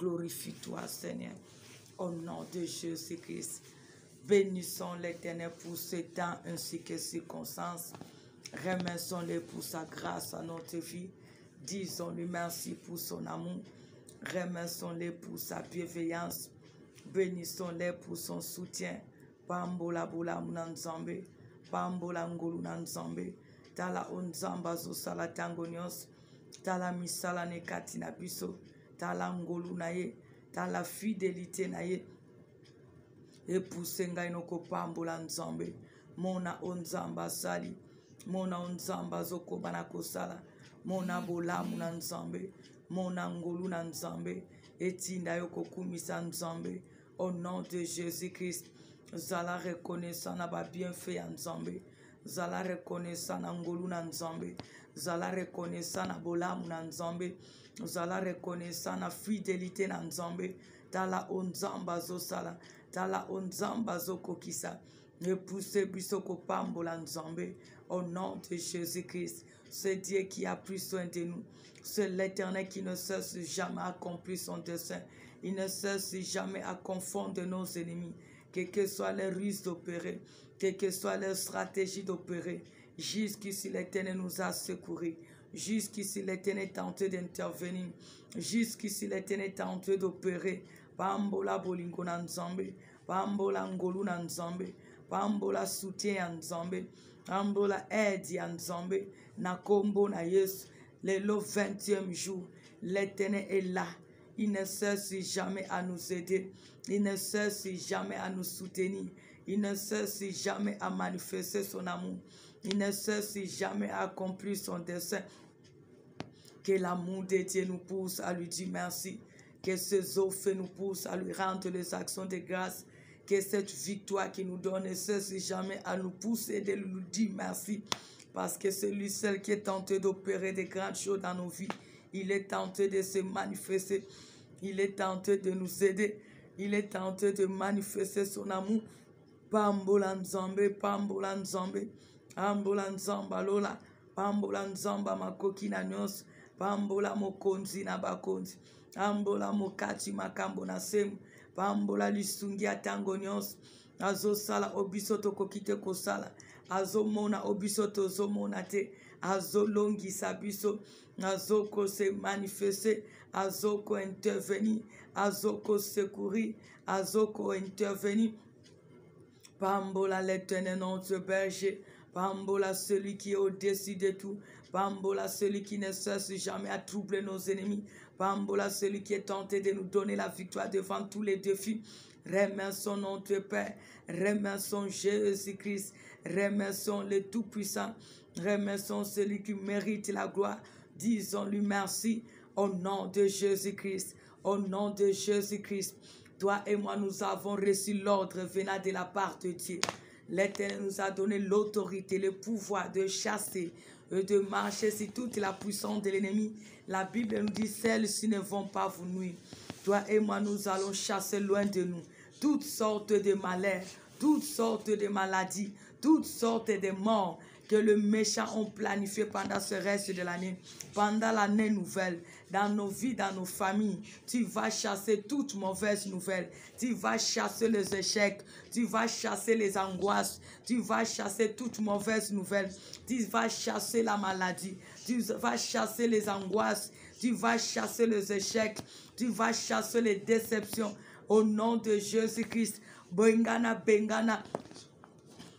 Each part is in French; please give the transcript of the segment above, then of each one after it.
glorifie toi, Seigneur. Au nom de Jésus-Christ. Bénissons l'Éternel pour ce temps ainsi que circonstances. Remercions-le pour sa grâce à notre vie. Disons-lui merci pour son amour. Remercions-le pour sa bienveillance. Bénissons-le pour son soutien. Pambola bola munanzambe. Pambola ngolu nanzambe. Tala onzamba zo sala tangonios. Tala misala ne katina biso. Tala ngolu naye. Tala fidélité naye. Et pour senga inoko pambola nzambe. Mona onzamba sali. Mona onzamba zoko banako sala. Mona bola muna nzambe. Mona ngolu na nzambe. Etinda yoko kumisa nzambe. Au nom de Jésus-Christ. Zala reconnaissant na ba bienfait ya nzambe. Zala reconnaissant na ngolu na nzambe. Zala reconnaissant na bola muna nzambe. Zala reconnaissant na fidélité na nzambe. Tala onzamba zo sala. Tala onzamba zo kokisa. Ne pousse bisoko pambola nzambe. Au nom de Jésus-Christ. C'est Dieu qui a pris soin de nous. C'est l'Éternel qui ne cesse jamais à accomplir son dessein. Il ne cesse jamais à confondre nos ennemis. Quelles que soient les ruses d'opérer, quelle que soit leur stratégie d'opérer, jusqu'ici l'Éternel nous a secourus. Jusqu'ici l'Éternel est tenté d'intervenir. Jusqu'ici l'Éternel est tenté d'opérer. Pambola bolingo na nzambe. Pambola ngolu na nzambe. Pambola soutien en nzambe. Pambola aide en nzambe. Na kombo na Yesu. Le 20e jour, l'Éternel est là. Il ne cesse jamais à nous aider. Il ne cesse jamais à nous soutenir. Il ne cesse jamais à manifester son amour. Il ne cesse jamais à accomplir son dessein. Que l'amour de Dieu nous pousse à lui dire merci. Que ses offres nous poussent à lui rendre les actions de grâce. Que cette victoire qui nous donne ne cesse jamais à nous pousser et de nous dire merci. Parce que c'est lui seul qui est tenté d'opérer de grandes choses dans nos vies. Il est tenté de se manifester. Il est tenté de nous aider. Il est tenté de manifester son amour. Pambola nzambe, pambola nzambe. Pambola nzamba lola. Pambola nzamba makoki na nyos. Pambola mokonzi na bakonzi. Pambola mokati makambo na semu. Pambola lisungi atango nyos. Azo sala obiso tokokite kosala. Azo mona obiso tozo mona te. Azo longi sabiso. Azo ko se manifester. Azo ko intervenir. Azo ko secourir. Azo ko intervenir. Pambola l'Éternel notre berger. Pambola celui qui est au-dessus de tout. Pambola celui qui ne cesse jamais à troubler nos ennemis. Pambola celui qui est tenté de nous donner la victoire devant tous les défis. Remercions notre Père. Remercions Jésus-Christ. Remercions le Tout-Puissant. Remercions celui qui mérite la gloire. Disons-lui merci au nom de Jésus-Christ. Au nom de Jésus-Christ. Toi et moi, nous avons reçu l'ordre venant de la part de Dieu. L'Éternel nous a donné l'autorité, le pouvoir de chasser et de marcher sur toute la puissance de l'ennemi. La Bible nous dit, celles-ci ne vont pas vous nuire. Toi et moi, nous allons chasser loin de nous toutes sortes de malheurs, toutes sortes de maladies, toutes sortes de morts que le méchant ont planifié pendant ce reste de l'année, pendant l'année nouvelle, dans nos vies, dans nos familles. Tu vas chasser toutes mauvaises nouvelles. Tu vas chasser les échecs. Tu vas chasser les angoisses. Tu vas chasser toutes mauvaises nouvelles. Tu vas chasser la maladie. Tu vas chasser les angoisses. Tu vas chasser les échecs. Tu vas chasser les déceptions. Au nom de Jésus-Christ. Bengana, bengana.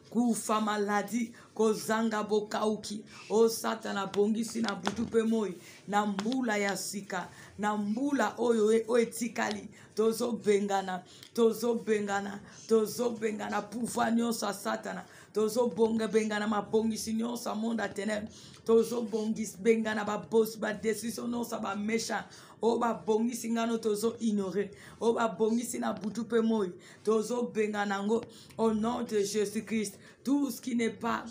Kufa maladie. Kozanga bokauki. O satana bongisi na butupe moi. Na mbula ya sika. Na mbula oyo etikali. Tozo bengana. Tozo bengana. Tozo bengana. Pouvoir nyonso satana. Tozo bonga bengana ma bongisi nyonso monde ténèbres. Tozo bongis bengana ba boss ba décision nyonso ba méchant. O ba bongisi ngano tozo ignorer. O ba bongisi na butupe moi. Tozo bengana ngo. Au nom de Jésus-Christ. Tout ce qui n'est pas,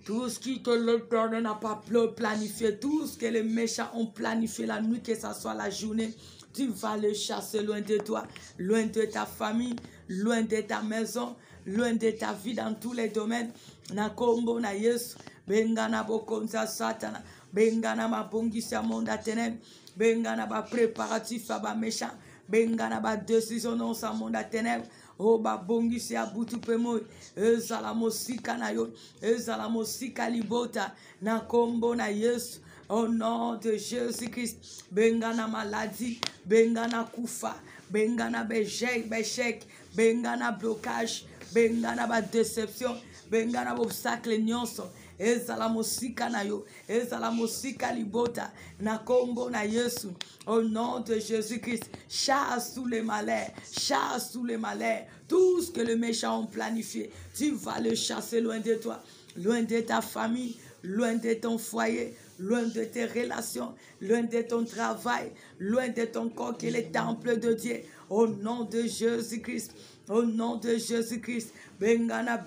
tout ce que l'Éternel n'a pas planifié, tout ce que les méchants ont planifié la nuit, que ce soit la journée, tu vas le chasser loin de toi, loin de ta famille, loin de ta maison, loin de ta vie dans tous les domaines. Na kombo na Yesu, bengana bokonza satana, bengana mabongisa monda ténèbres. Bengana ba préparatif à ba méchant. Bengana ba décision non sa monde à ténèbres. Oh ba bongi si abutu pemo. Ezala mosika na yo. Ezala mosika libota. Na kombo na Yesu. Au nom de Jésus-Christ. Bengana maladie. Bengana kufa. Bengana béchec. Bengana blocage. Bengana ba déception. Bengana obstacle nyonso. Ezala mosika na yo. Ezala mosika libota. Na kombo na Yesu. Au nom de Jésus-Christ. Chasse tous les malheurs. Chasse tous les malheurs. Tout ce que le méchant a planifié. Tu vas le chasser loin de toi. Loin de ta famille. Loin de ton foyer. Loin de tes relations. Loin de ton travail. Loin de ton corps qui est le temple de Dieu. Au nom de Jésus-Christ. Au nom de Jésus-Christ. Bengana.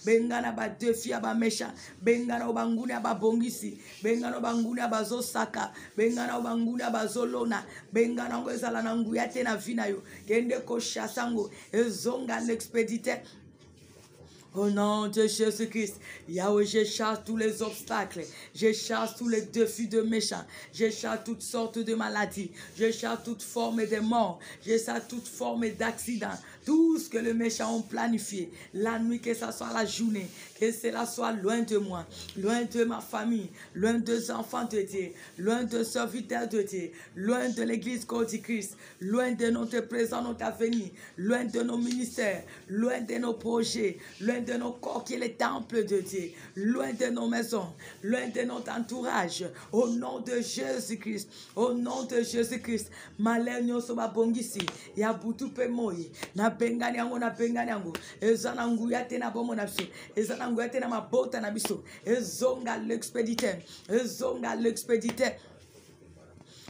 Bengana ba defi ba méchant. Bengana obanguni ba bongisi. Bengana obanguni ba zosaka. Bengana obanguni ba zolona. Bengana ngwezala na nguya te na vina yo. Kende ko chasango. Ezonga l'expéditeur. Au nom de Jésus-Christ, Yahweh, je chasse tous les obstacles, je chasse tous les défis de méchants, je chasse toutes sortes de maladies, je chasse toute forme de mort, je chasse toute forme d'accident, tout ce que le méchant a planifié, la nuit, que ce soit la journée, que cela soit loin de moi, loin de ma famille, loin des enfants de Dieu, loin de serviteurs de Dieu, loin de l'église corps du Christ, loin de notre présent, notre avenir, loin de nos ministères, loin de nos projets, loin de nos corps qui est le temple de Dieu, loin de nos maisons, loin de notre entourage, au nom de Jésus-Christ, au nom de Jésus-Christ, malheur nyonso babongisi, ya butu pe moi, na bengani yango, ezana nguya te na bomo na biso, ezana nguya te na mabota na biso, ezonga l'expéditeur,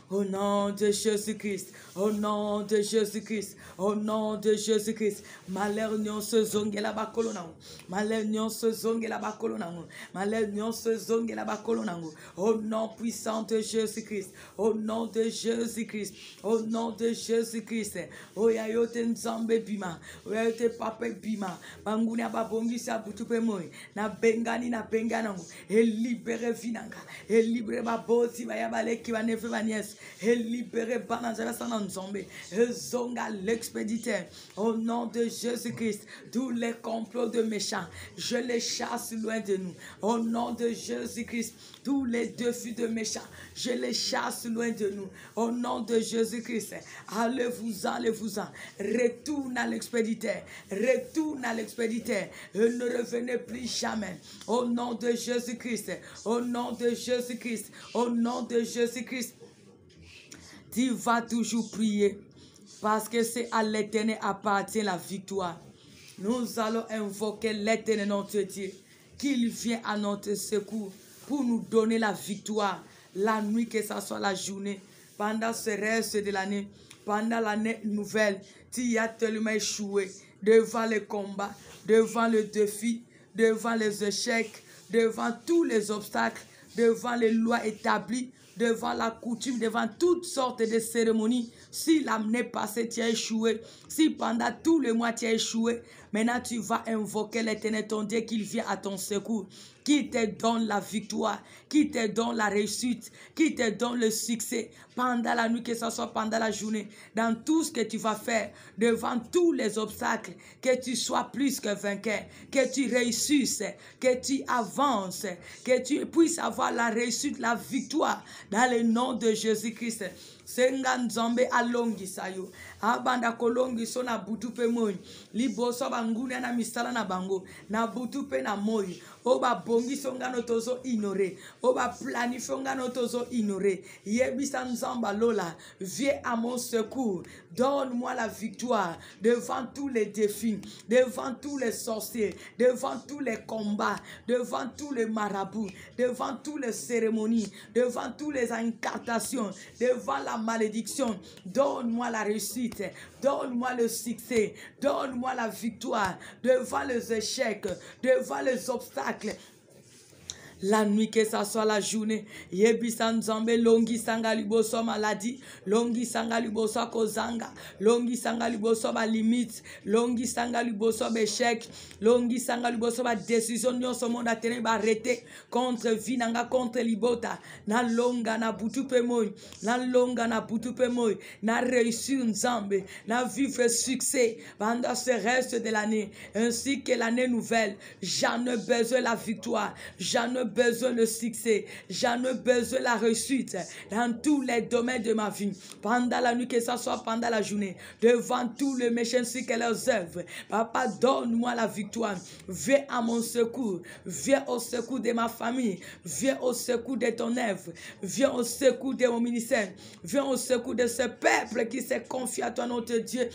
Au nom de Jésus-Christ, au nom de Jésus-Christ, au nom de Jésus-Christ, malheur nyon se zonge la bakolo nango, malheur nyon se zonge la bakolo nango, malheur nyon se zonge la bakolo nango, au nom puissant de Jésus-Christ, au nom de Jésus-Christ, au nom de Jésus-Christ, oya yote nzambe bima, oya yote papa bima, banguni ababongi sa butupe moi, na bengani nango, et libere vinanga, et libere baboti bayabale ki banefe banyes, et libérer Zonga l'expéditeur au nom de Jésus-Christ. Tous les complots de méchants, je les chasse loin de nous. Au nom de Jésus-Christ, tous les défis de méchants, je les chasse loin de nous. Au nom de Jésus-Christ, allez-vous-en. Retourne à l'expéditeur. Et ne revenez plus jamais. Au nom de Jésus-Christ. Au nom de Jésus-Christ. Au nom de Jésus-Christ. Tu vas toujours prier parce que c'est à l'Éternel appartient la victoire. Nous allons invoquer l'Éternel notre Dieu, qu'il vienne à notre secours pour nous donner la victoire. La nuit, que ce soit la journée, pendant ce reste de l'année, pendant l'année nouvelle, tu as tellement échoué devant les combats, devant le défi, devant les échecs, devant tous les obstacles, devant les lois établies, devant la coutume, devant toutes sortes de cérémonies. Si l'année passée tu as échoué, si pendant tout le mois tu as échoué, maintenant tu vas invoquer l'Éternel ton Dieu qu'il vient à ton secours, qui te donne la victoire, qui te donne la réussite, qui te donne le succès pendant la nuit, que ce soit pendant la journée, dans tout ce que tu vas faire, devant tous les obstacles, que tu sois plus que vainqueur, que tu réussisses, que tu avances, que tu puisses avoir la réussite, la victoire, dans le nom de Jésus-Christ. Senga nzambe alongi sayo abanda kolongi so na butupe moi liboso banguna na misala na bango na butupe na moi oba bongi songa no tozo ignorer oba planifie ngano tozo ignorer yebisa nzamba lola viens à mon secours, donne-moi la victoire devant tous les défis, devant tous les sorciers, devant tous les combats, devant tous les marabouts, devant toutes les cérémonies, devant toutes les incantations, devant la malédiction. Donne-moi la réussite, donne-moi le succès, donne-moi la victoire devant les échecs, devant les obstacles. La nuit que ça soit la journée, yebi sanzambe longi sanga liboso maladie, longi sanga liboso kozanga, longi sanga liboso ba limite, longi sanga liboso échec, longi sanga liboso ba décision nyonso monde a tenu ba arrêter contre vinanga contre libota, na longa na butu pe moi, na longa na butu pe moi, na réussir nzambe, na vivre succès pendant ce reste de l'année, ainsi que l'année nouvelle. J'en ai besoin la victoire, j'en ai besoin le succès, j'en ai besoin la réussite dans tous les domaines de ma vie. Pendant la nuit, que ce soit pendant la journée, devant tous les méchants ainsi que leurs œuvres. Papa, donne-moi la victoire. Viens à mon secours. Viens au secours de ma famille. Viens au secours de ton œuvre. Viens au secours de mon ministère. Viens au secours de ce peuple qui s'est confié à toi, notre Dieu.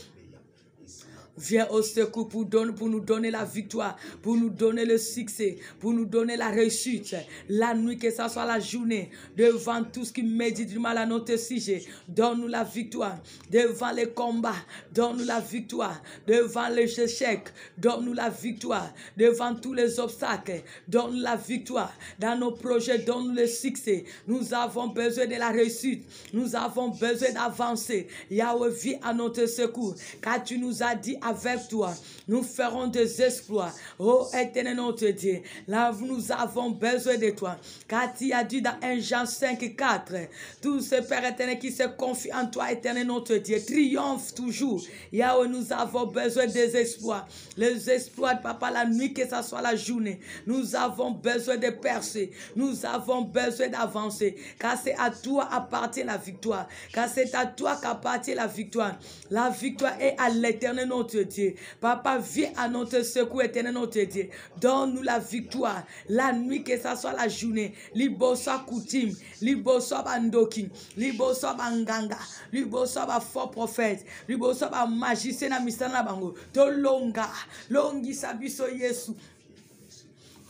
Viens au secours pour nous donner la victoire, pour nous donner le succès, pour nous donner la réussite. La nuit, que ce soit la journée, devant tout ce qui médite du mal à notre sujet, donne-nous la victoire. Devant les combats, donne-nous la victoire. Devant les échecs, donne-nous la victoire. Devant tous les obstacles, donne-nous la victoire. Dans nos projets, donne-nous le succès. Nous avons besoin de la réussite. Nous avons besoin d'avancer. Yahweh, viens à notre secours, car tu nous as dit avec toi, nous ferons des exploits. Oh éternel notre Dieu, là nous avons besoin de toi. Car tu as dit dans 1 Jean 5, 4, tous ces pères éternels qui se confient en toi, éternel notre Dieu, triomphe toujours. Yahweh, nous avons besoin des exploits. Les exploits de papa, la nuit, que ce soit la journée. Nous avons besoin de percer. Nous avons besoin d'avancer. Car c'est à toi appartient la victoire. Car c'est à toi qu'appartient la victoire. La victoire est à l'éternel notre Dieu. Papa, viens à notre secours, éternel notre Dieu. Donne-nous la victoire. La nuit, que ce soit la journée. Libosa coutume. Libosa bandoki. Libosa banganga. Libosa ba faux prophète. Libosa ba magicien na misana bango. To longa. Longi sabiso Yesu.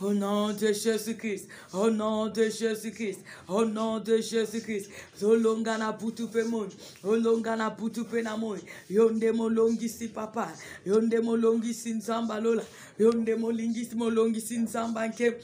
Au nom de Jésus-Christ, au nom de Jésus-Christ, au nom de Jésus-Christ. Zolonga na butu pe moi, olonga na butu pe na moi. Yonde mo longi si papa, yonde mo longi si nzamba lola, yonde mo longi si nzamba nke.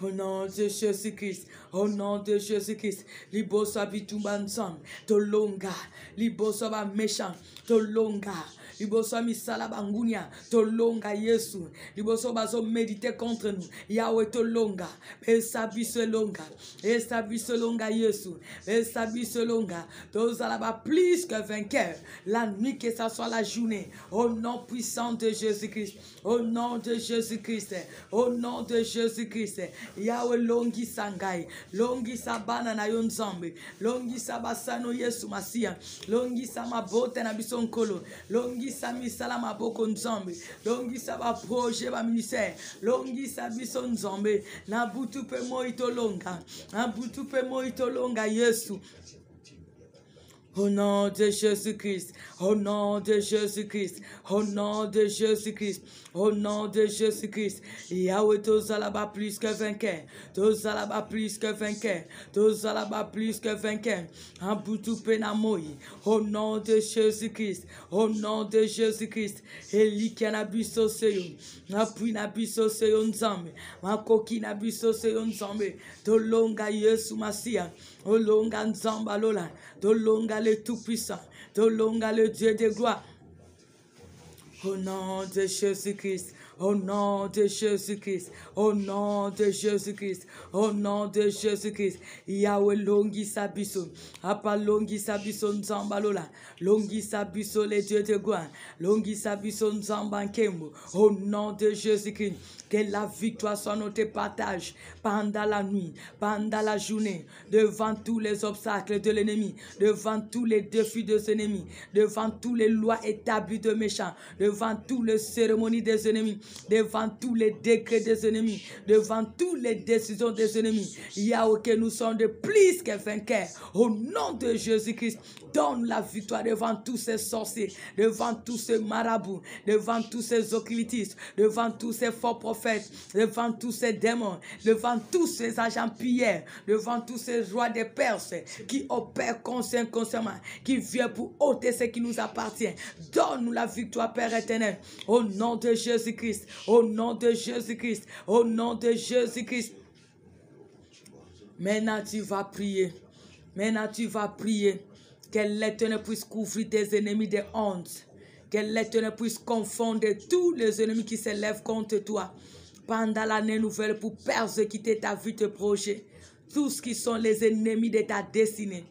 Au nom de Jésus-Christ, au nom de Jésus-Christ, libosa bitumba nzam, tolonga, libosa ba méchant, tolonga. Liboso misala bangunia, tolonga Yesu. Liboso bazo méditer contre nous. Yahweh tolonga. Esabiso longa. Esabiso longa Yesu. Esabiso longa. Tozalaba plus que vainqueur. La nuit, que ça soit la journée. Au nom puissant de Jésus-Christ. Au nom de Jésus-Christ. Au nom de Jésus-Christ. Yahweh longi sangai. Longi sabana na yonzambe. Longi sabasano Yesu Masia. Longi samabote na bisonkolo. Longi sami salama boko nzambe, longi saba projet ba ministère, longi sabi son nzambe, na butu pe moito longa, na butu pe moito longa Yesu. Au nom de Jésus-Christ, au nom de Jésus-Christ, au nom de Jésus-Christ, au nom de Jésus-Christ. Yahweh, tozalaba plus que vainqueur, tozalaba plus que vainqueur, tozalaba plus que vainqueur. Abutu penamoyi, au nom de Jésus-Christ, au nom de Jésus-Christ. Eli kanabiso seyo, napui nabiso seyo nzambe, makoki nabiso seyo nzambe, tolonga Yesu Masia, olonga nzamba lola, tolonga le Tout-Puissant, tolonga le Dieu de gloire. Au nom de Jésus-Christ, au nom de Jésus-Christ, au nom de Jésus-Christ, au nom de Jésus-Christ. Yahweh longi sabiso, apa longi sabiso nzambalola, longi sabiso le Dieu de gloire, longi sabiso nzambankemo. Au nom de Jésus-Christ, que la victoire soit notre partage pendant la nuit, pendant la journée, devant tous les obstacles de l'ennemi, devant tous les défis des ennemis, devant toutes les lois établies de méchants, devant toutes les cérémonies des ennemis, devant tous les décrets des ennemis, devant toutes les décisions des ennemis. Yahweh, que nous sommes de plus que vainqueurs. Au nom de Jésus-Christ, donne la victoire devant tous ces sorciers, devant tous ces marabouts, devant tous ces occultistes, devant tous ces faux prophètes, devant tous ces démons, devant tous ces agents pilleurs, devant tous ces rois des Perses qui opèrent consciemment, qui viennent pour ôter ce qui nous appartient. Donne-nous la victoire, Père éternel, au nom de Jésus-Christ. Jésus-Christ. Au nom de Jésus-Christ. Au nom de Jésus-Christ. Maintenant, tu vas prier. Maintenant, tu vas prier. Que l'Éternel puisse couvrir tes ennemis de honte. Que l'Éternel puisse confondre tous les ennemis qui se lèvent contre toi pendant l'année nouvelle pour persécuter ta vie, tes projets. Tous ce qui sont les ennemis de ta destinée,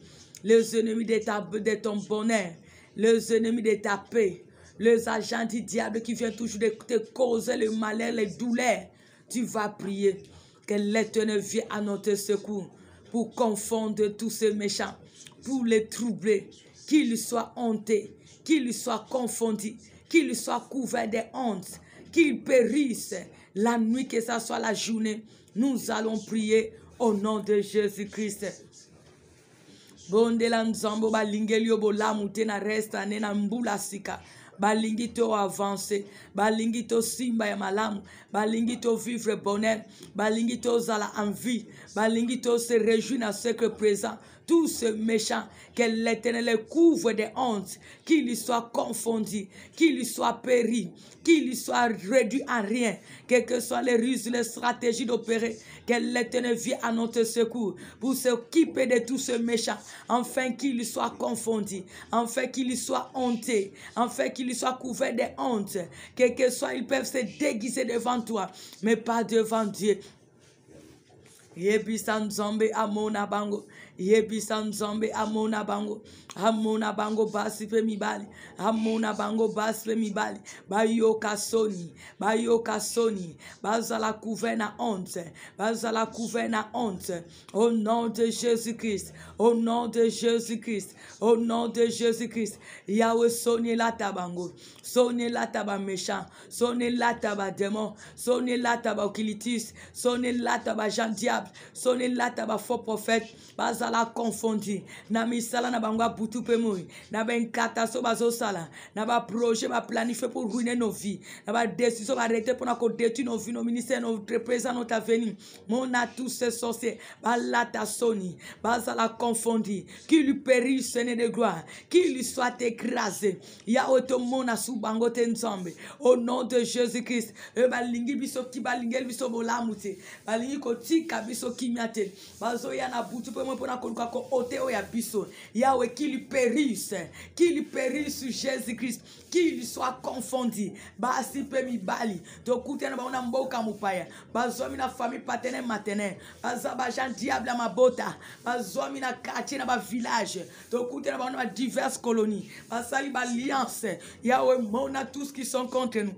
les ennemis de ton bonheur, les ennemis de ta paix, les agents du diable qui viennent toujours de te causer le malheur, les douleurs. Tu vas prier que l'Éternel vienne à notre secours pour confondre tous ces méchants, pour les troubler, qu'ils soient hontés, qu'ils soient confondus, qu'ils soient couverts de honte, qu'ils périssent la nuit, que ce soit la journée. Nous allons prier au nom de Jésus-Christ. Bondela nzambo balingelio bolamute na resta nena mbula sika. Balingi to avancer, balingi to simba ya malamu, balingi to vivre bonheur, balingi to zala en vie, balingi to se réjouir dans ce que présent. Tous ces méchants, que l'Éternel les couvre de honte, qu'ils soient confondus, qu'ils soient péris, qu'ils soient réduits en rien, quelles que soient les ruses, les stratégies d'opérer, que l'Éternel vienne à notre secours pour s'occuper de tous ces méchants, afin qu'ils soient confondus, afin qu'ils soient hontés, afin qu'ils soient couverts de honte, quel que soit, ils peuvent se déguiser devant toi, mais pas devant Dieu. Yebisan zombe amona bango. Yebisan zombe amona bango. Amona bango basi pe mibali. Amona bango basi pe mibali. Bayoka soni. Bayoka soni. Bazala couvert honte. Bazala couvert honte. Au nom de Jésus-Christ. Au nom de Jésus-Christ. Au nom de Jésus-Christ. Yahweh soni la tabango. Soni la taba méchant. Soni la taba démon. Soni la taba okilitis. Soni la taba Jean diable. Soni la taba faux prophète. Bazala confondu. Na misala na bangwa butu pe moi. Na ben kataso bazo sala. Na ba projet ba planifié pour ruiner nos vies. Na ba décision ba arrêter pour na ko détruire nos vies, nos ministères, nos représentants, notre avenir. Mon a tous ces sorciers. Balata soni. Bazala confondu. Qu'il lui périsse, Seigneur de gloire. Qu'il lui soit écrasé. Ya oto mona sou bango tenzambe. Au nom de Jésus-Christ. Balingi biso ki balingel biso bolamute. Balingi ko tika biso kimiate. Bazo ya na butu pe mo pona koluka ko oteo ya biso. Yahweh qu'il lui périsse Jésus-Christ. Qu'il soit confondu. Basi pe mi bali. To kutena ba una mboka mupaya. Bazo mi na famille paternelle maternelle. Bazaba Jean diable ma bota. Bazo mi na quartier na ba village. To kutena ba una diverses colonies. Basali ba alliance. Yahweh mona tous qui sont contre nous.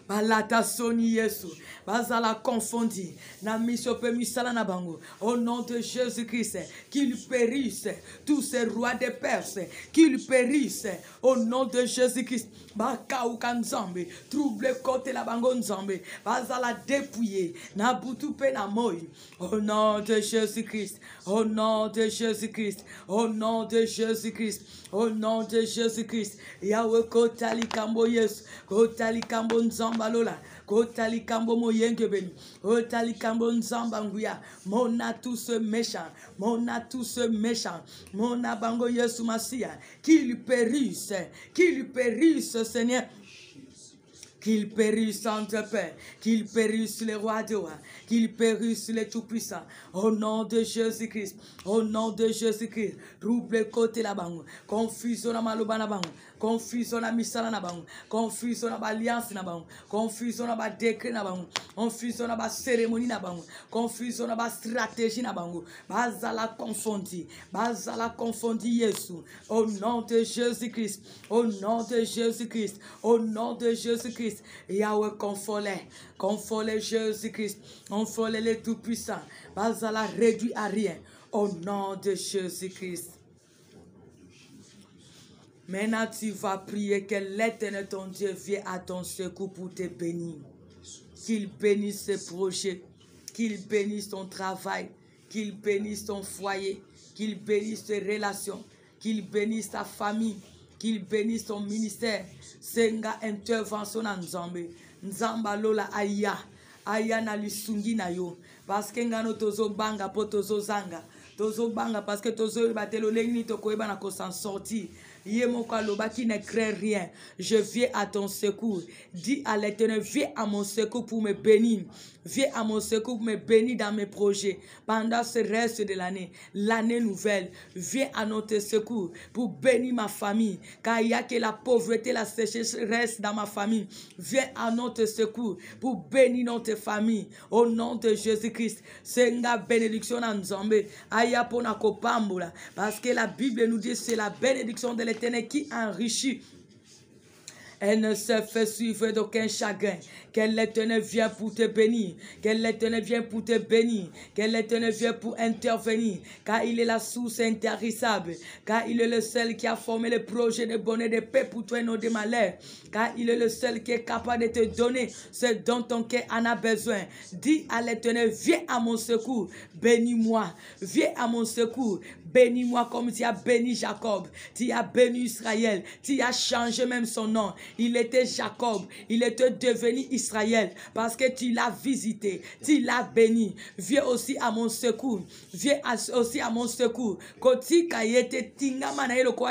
Balata soni Yesu. Bazala confondi. Na mission pe misala na bango. Au nom de Jésus-Christ. Qu'il périsse tous ces rois de Perse. Qu'il périsse au nom de Jésus-Christ. Baka ukanzambe. Trouble côté la bango nzambe. Bazala dépouiller. Na butu pe na moi. Au nom de Jésus-Christ. Au nom de Jésus-Christ. Au nom de Jésus-Christ. Au nom de Jésus-Christ. Yahweh kotali kambo Yesu. Kotali kambo nzamba lola. Kotali kambo moyenge beni. Kotali kambo nzamba nguya. Mona tous méchants. Mona tous méchants. Mona bango Yesu Masia. Qu'il périsse. Qu'il périsse, Seigneur. Qu'il périsse entre père, qu'il périsse les rois de rois, qu'il périsse les tout-puissants. Au nom de Jésus-Christ, au nom de Jésus-Christ, trouble côté la bango, confusion na maloba na bango, confusion na misala na bango, confusion na alliance na bango, confusion na décret na bango, confusion na cérémonie na bango, confusion na stratégie na bango. Bazala confondi Yesu. Au nom de Jésus-Christ, au nom de Jésus-Christ, au nom de Jésus-Christ. Yahweh confole Jésus-Christ, confole les tout-puissants. Bazala réduit à rien. Au nom de Jésus-Christ. Maintenant tu vas prier que l'Éternel ton Dieu vienne à ton secours pour te bénir. Qu'il bénisse tes projets, qu'il bénisse ton travail, qu'il bénisse ton foyer, qu'il bénisse tes relations, qu'il bénisse ta famille, qu'il bénisse ton ministère. Senga intervention na nzambe. Nzamba lola aya. Aya na lisungi na yo. Parce que ngano tozo banga po tozo zanga. Tozo banga parce que tozo batelo lengni to koeba na ko s'en sortir. Yemokaloba qui ne craint rien. Je viens à ton secours. Dis à l'Éternel, viens à mon secours pour me bénir. Viens à mon secours pour me bénir dans mes projets. Pendant ce reste de l'année nouvelle, viens à notre secours pour bénir ma famille. Car il y a que la pauvreté, la sécheresse dans ma famille. Viens à notre secours pour bénir notre famille. Au nom de Jésus-Christ. Senga bénédiction en Nzambe. Aya pona kopambola. Parce que la Bible nous dit c'est la bénédiction de l'Éternel qui enrichit. Elle ne se fait suivre d'aucun chagrin. Que l'Éternel vient pour te bénir. Que l'Éternel vient pour te bénir. Que l'Éternel vient pour intervenir. Car il est la source intarissable. Car il est le seul qui a formé le projet de bonheur, de paix pour toi et non de malheur. Car il est le seul qui est capable de te donner ce dont ton cœur en a besoin. Dis à l'Éternel, viens à mon secours. Bénis-moi. Viens à mon secours. Bénis-moi comme tu as béni Jacob. Tu as béni Israël. Tu as changé même son nom. Il était Jacob. Il était devenu Israël. Parce que tu l'as visité. Tu l'as béni. Viens aussi à mon secours. Viens aussi à mon secours.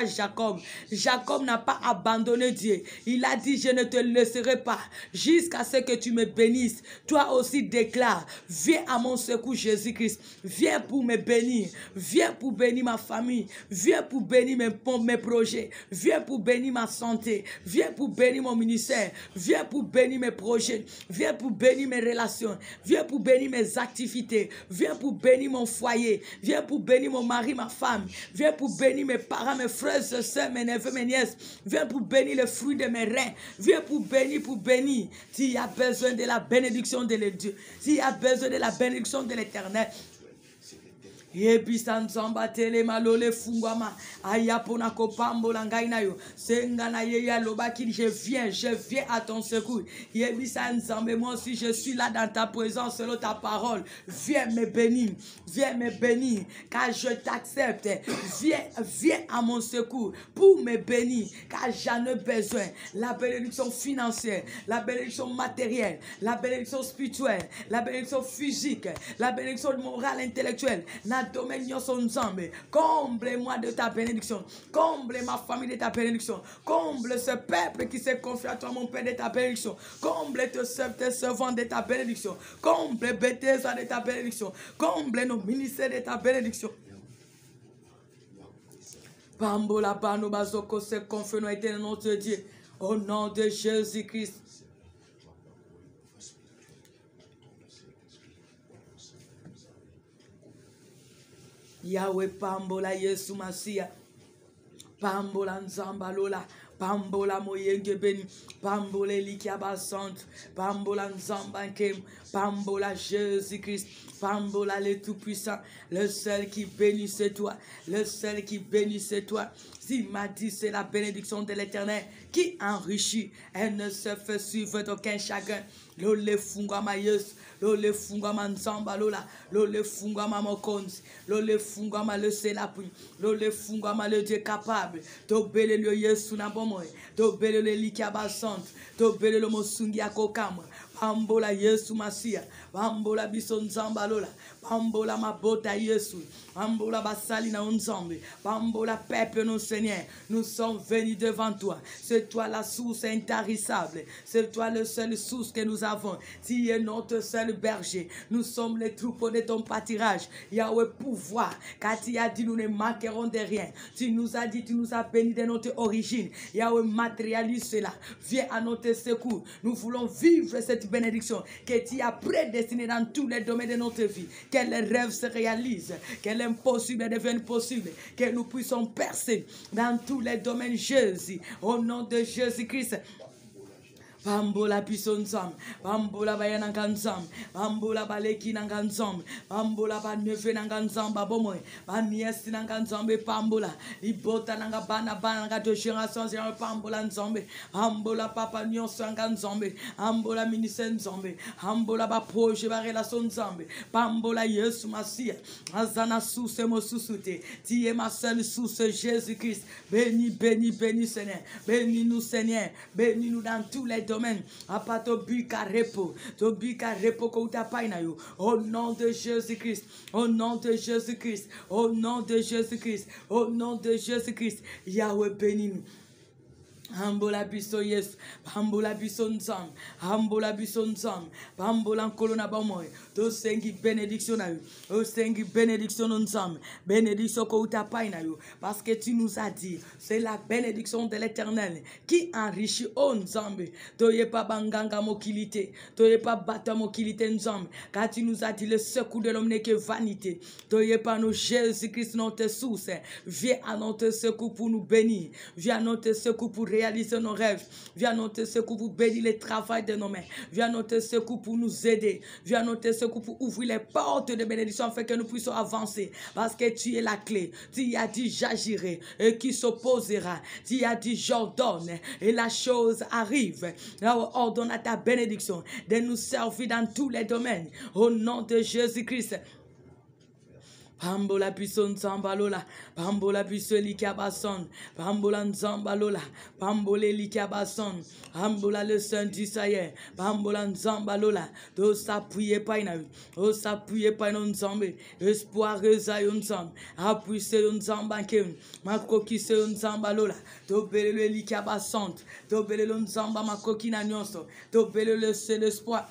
Jacob. Jacob n'a pas abandonné Dieu. Il a dit, je ne te laisserai pas jusqu'à ce que tu me bénisses. Toi aussi déclare, viens à mon secours Jésus-Christ. Viens pour me bénir. Viens pour bénir ma famille, viens pour bénir mes projets, viens pour bénir ma santé, viens pour bénir mon ministère, viens pour bénir mes projets, viens pour bénir mes relations, viens pour bénir mes activités, viens pour bénir mon foyer, viens pour bénir mon mari, ma femme, viens pour bénir mes parents, mes frères, mes soeurs, mes neveux, mes nièces, viens pour bénir le fruit de mes reins, viens pour bénir, S'il y a besoin de la bénédiction de Dieu, s'il y a besoin de la bénédiction de l'Éternel, Yebisanzamba tele malole fungwama ayapona kopambo langaina yo sengana yeya lobaki je viens à ton secours. Yebisanzamba, moi aussi je suis là dans ta présence selon ta parole. Viens me bénir car je t'accepte. Viens à mon secours pour me bénir car j'en ai besoin. La bénédiction financière, la bénédiction matérielle, la bénédiction spirituelle, la bénédiction physique, la bénédiction morale, intellectuelle. Comble-moi de ta bénédiction. Comble ma famille de ta bénédiction. Comble ce peuple qui se confie à toi, mon Père, de ta bénédiction. Comble tes servants de ta bénédiction. Comble Bethesda de ta bénédiction. Comble nos ministères de ta bénédiction. Bambola bano bazoko se confie nous éternel notre Dieu. Au nom de Jésus-Christ. Yahweh pambola Yesu Masia. Pambola nzamba lola. Pambola moyenge beni. Pambola likiaba sant. Pambola nzamba kem. Pambola Jésus-Christ. Pambola le tout-puissant. Le seul qui bénit c'est toi. Le seul qui bénit c'est toi. S'il m'a dit c'est la bénédiction de l'Éternel qui enrichit. Elle ne se fait suivre d'aucun chagrin. Lole fungama Yesu. Lole fungama nzamba lola. Lole fungama mokonzi. Lole fungama le selapui. Lole fungama le Dieu capable. Tobele le Yesu na bomoy. Tobele le likiaba sant. Tobele le mosungi akokama. Pambola Yesu Masia. Pambola bison nzamba lola. Pambola mabota Yesu. Pambola basali na unzambe. Pambola peuple nos Seigneur. Nous sommes venus devant toi. C'est toi la source intarissable. C'est toi le seul source que nous avons. Tu es notre seul berger. Nous sommes les troupeaux de ton pâturage. Yahweh pouvoir. Car tu as dit nous ne manquerons de rien. Tu nous as dit, tu nous as bénis de notre origine. Yahweh matérialise cela. Viens à notre secours. Nous voulons vivre cette bénédiction que tu as prédestinée dans tous les domaines de notre vie. Que les rêves se réalisent. Que l'impossible devienne possible. Que nous puissions percer dans tous les domaines Jésus. Au nom de Jésus-Christ. Bambola pisonzam, bambola bayananganzam, bambola baleki nanganzam, bambola baneve nanganzam babomoy, baniesti nanganzambe pambola, ibota nangabana bana de génération zéro pambola nzambe, bambola papa nyon sanganzambe, bambola ministère nzambe, bambola ba projet ba relation nzambe, bambola Yesu Masia, azana source mo sousouté, tu es ma seule source Jésus-Christ, béni Seigneur, bénis nous Seigneur, bénis nous dans tous les domaines. Apato repos au nom de Jésus-Christ, au nom de Jésus-Christ, au nom de Jésus-Christ, au nom de Jésus-Christ. Yahweh bénis-nous. Hambola biso yes, hambola biso nzam, hambola biso nzam, hambola kolona bamoy. To sengi bénédiction na yo, to sengi bénédiction nzam, bénédiction ko utapai na yo, parce que tu nous as dit, c'est la bénédiction de l'Éternel qui enrichit on nzambe. To ye pas banganga mokilité, to ye pas bata mokilité nzam, car tu nous as dit le secours de l'homme n'est que vanité. To ye pas nous Jésus-Christ notre source, viens à notre secours pour nous bénir, viens à notre secours pour réaliser nos rêves. Viens à notre secours pour bénir le travail de nos mains. Viens à notre secours pour nous aider. Viens à notre secours pour ouvrir les portes de bénédiction afin que nous puissions avancer. Parce que tu es la clé. Tu as dit j'agirai et qui s'opposera. Tu as dit j'ordonne et la chose arrive. Ordonne à ta bénédiction de nous servir dans tous les domaines. Au nom de Jésus-Christ. Pambola bison zambalola, pambola biso likabason, pambola nzambalola, pambole likabason, pambola le Saint d'Israël, pambola nzambalola, do s'appuyer pas inaï, do s'appuyer pas non nzambe, espoir rezayon nzambe, appuyer se nzambanke, makoki se nzambalola, do bele le likabason, do bele le nzamba makoki na nyonso, do bele le c'est l'espoir.